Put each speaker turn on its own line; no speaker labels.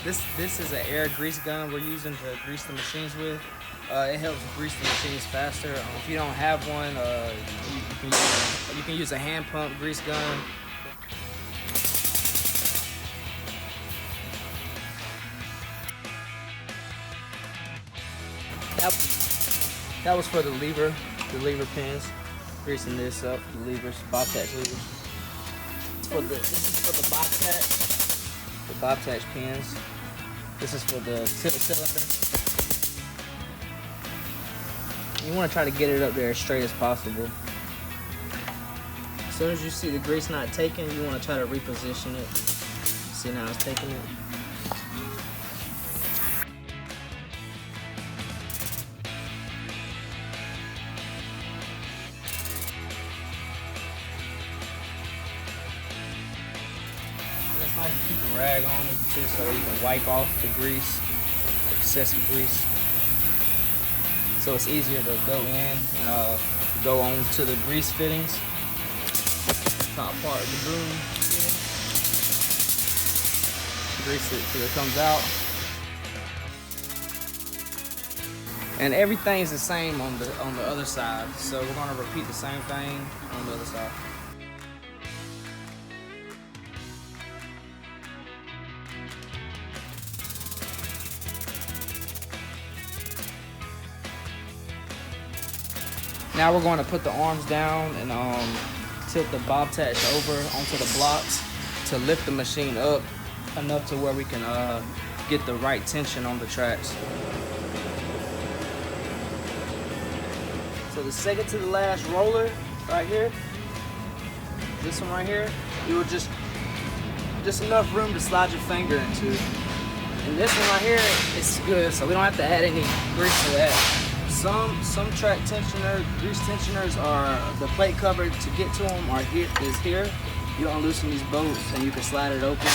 This is an air grease gun we're using to grease the machines with. It helps grease the machines faster. If you don't have one, you can use a hand pump grease gun. That was for the lever pins. Greasing this up, the levers, Bobcat levers. This is for the Bobcat pins. This is for the tip cylinder. You want to try to get it up there as straight as possible. As soon as you see the grease not taking, you want to try to reposition it. See now it's taking it. It's nice to keep a rag on too, so you can wipe off the grease, excessive grease. So it's easier to go in and go on to the grease fittings. Top part of the broom. Grease it till it comes out. And everything's the same on the other side. So we're gonna repeat the same thing on the other side. Now we're going to put the arms down and tilt the Bobcat over onto the blocks to lift the machine up enough to where we can get the right tension on the tracks. So the second to the last roller right here, this one right here, you will just enough room to slide your finger into. And this one right here, it's good, so we don't have to add any grease to that. Some track tensioner, grease tensioners are the plate cover to get to them is here. You don't loosen these bolts and you can slide it open.